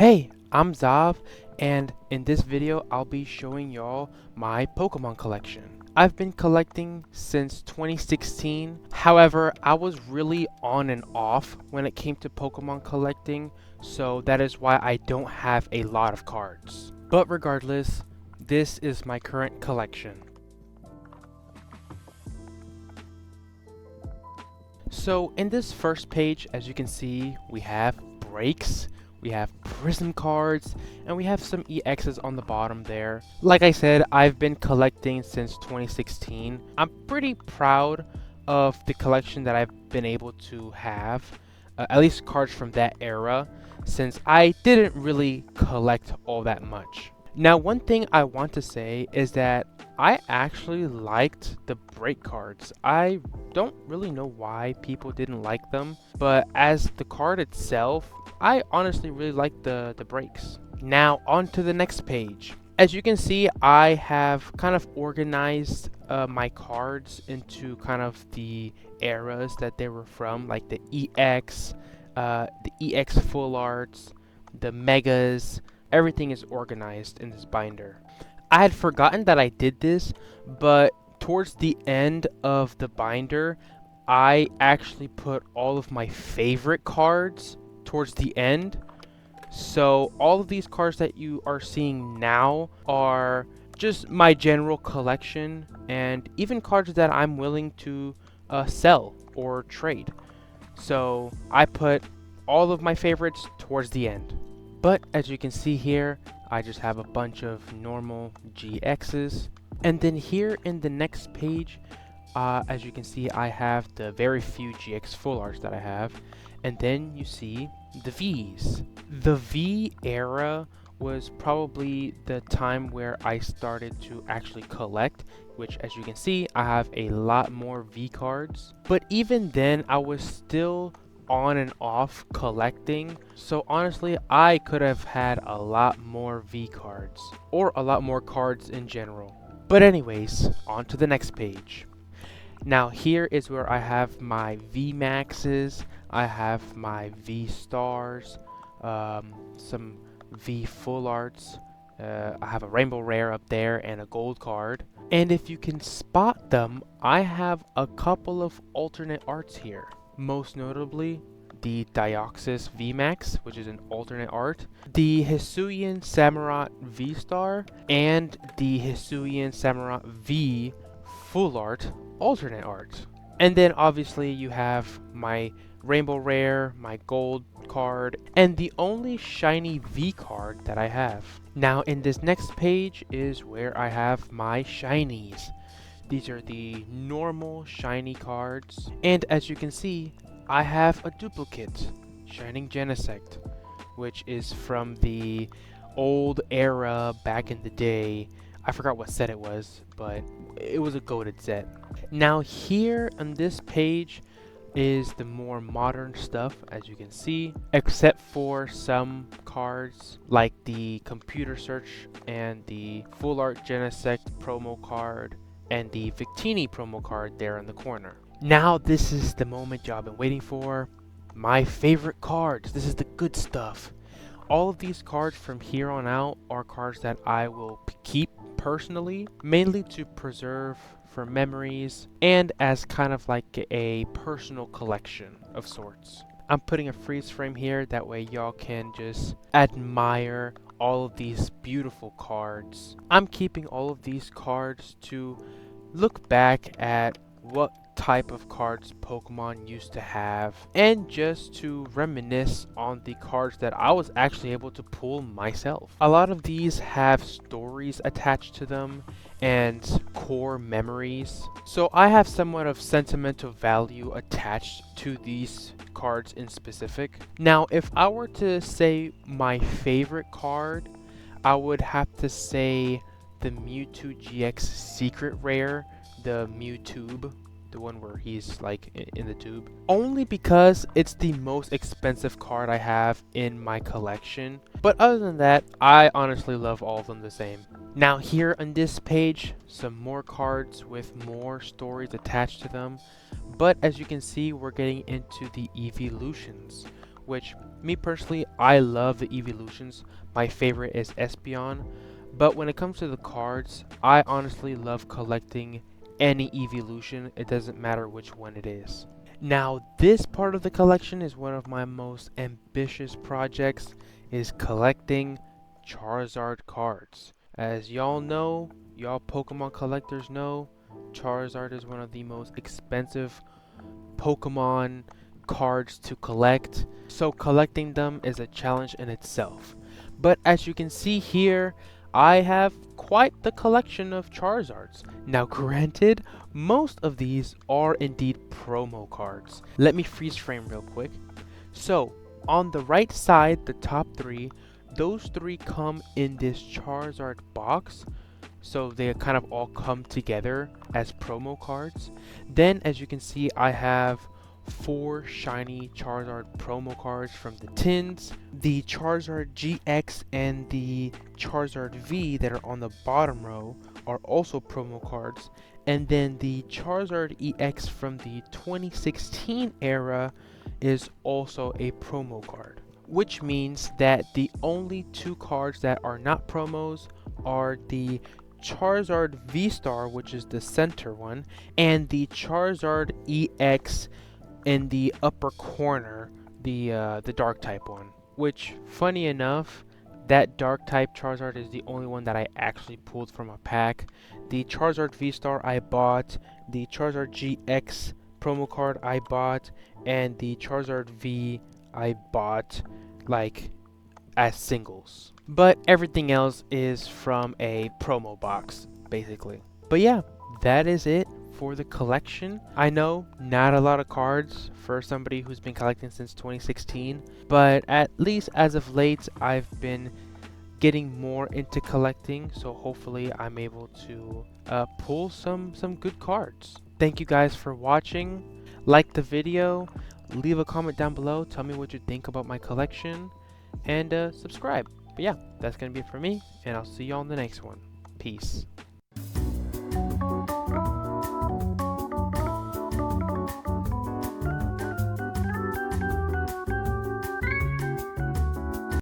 Hey, I'm Zav, and in this video I'll be showing y'all my Pokemon collection. I've been collecting since 2016. However, I was really on and off when it came to Pokemon collecting, so that is why I don't have a lot of cards. But regardless, this is my current collection. So in this first page, as you can see, we have breaks, we have prism cards, and we have some EXs on the bottom there. Like I said, I've been collecting since 2016. I'm pretty proud of the collection that I've been able to have, at least cards from that era, since I didn't really collect all that much. Now, one thing I want to say is that I actually liked the break cards. I don't really know why people didn't like them, but as the card itself, I honestly really like the breaks. Now, on to the next page. As you can see, I have kind of organized my cards into kind of the eras that they were from, like the EX full arts, the megas. Everything is organized in this binder. I had forgotten that I did this, but towards the end of the binder, I actually put all of my favorite cards towards the end. So all of these cards that you are seeing now are just my general collection, and even cards that I'm willing to sell or trade. So I put all of my favorites towards the end. But as you can see here, I just have a bunch of normal GXs. And then here in the next page, as you can see, I have the very few GX full arts that I have. And then you see the Vs. The V era was probably the time where I started to actually collect, which as you can see, I have a lot more V cards. But even then, I was still on and off collecting, so honestly I could have had a lot more V cards or a lot more cards in general. But anyways, on to the next page. Now here is where I have my V maxes, I have my V stars, some V full arts, I have a rainbow rare up there and a gold card, and if you can spot them, I have a couple of alternate arts here. Most notably, the Dioxys VMAX, which is an alternate art, the Hisuian Samurott V-Star, and the Hisuian Samurott V Full Art alternate art. And then obviously you have my Rainbow Rare, my Gold card, and the only shiny V card that I have. Now in this next page is where I have my shinies. These are the normal shiny cards, and as you can see, I have a duplicate, Shining Genesect, which is from the old era back in the day. I forgot what set it was, but it was a goated set. Now here on this page is the more modern stuff, as you can see, except for some cards like the Computer Search and the Full Art Genesect promo card and the Victini promo card there in the corner. Now this is the moment y'all been waiting for. My favorite cards. This is the good stuff. All of these cards from here on out are cards that I will keep personally, mainly to preserve for memories and as kind of like a personal collection of sorts. I'm putting a freeze frame here, that way y'all can just admire all of these beautiful cards. I'm keeping all of these cards to look back at what type of cards Pokemon used to have, and just to reminisce on the cards that I was actually able to pull myself. A lot of these have stories attached to them and core memories, so I have somewhat of sentimental value attached to these cards in specific. Now if I were to say my favorite card, I would have to say the Mewtwo GX Secret Rare, the Mewtube, the one where he's like in the tube, only because it's the most expensive card I have in my collection. But other than that, I honestly love all of them the same. Now here on this page, some more cards with more stories attached to them, but as you can see, we're getting into the evolutions. which me personally, I love the evolutions. My favorite is Espeon. But when it comes to the cards, I honestly love collecting any evolution. It doesn't matter which one it is. Now, this part of the collection is one of my most ambitious projects, is collecting Charizard cards. As y'all know, y'all Pokemon collectors know, Charizard is one of the most expensive Pokemon cards to collect, so collecting them is a challenge in itself. But as you can see here, I have quite the collection of Charizards. Now granted, most of these are indeed promo cards. Let me freeze frame real quick. So, on the right side, the top three, those three come in this Charizard box. So they kind of all come together as promo cards. Then, as you can see, I have 4 shiny Charizard promo cards from the tins. The Charizard GX and the Charizard V that are on the bottom row are also promo cards. And then the Charizard EX from the 2016 era is also a promo card. Which means that the only 2 cards that are not promos are the Charizard V-Star, which is the center one, and the Charizard EX in the upper corner, the dark type one. Which, funny enough, that dark type Charizard is the only one that I actually pulled from a pack. The Charizard V-Star I bought, the Charizard GX promo card I bought, and the Charizard V I bought like as singles. But everything else is from a promo box, basically. But yeah, that is it for the collection. I know not a lot of cards for somebody who's been collecting since 2016, but at least as of late, I've been getting more into collecting, so hopefully I'm able to pull some good cards. Thank you guys for watching. Like the video, leave a comment down below, tell me what you think about my collection, and subscribe. But yeah, that's gonna be it for me, and I'll see you all in the next one. Peace.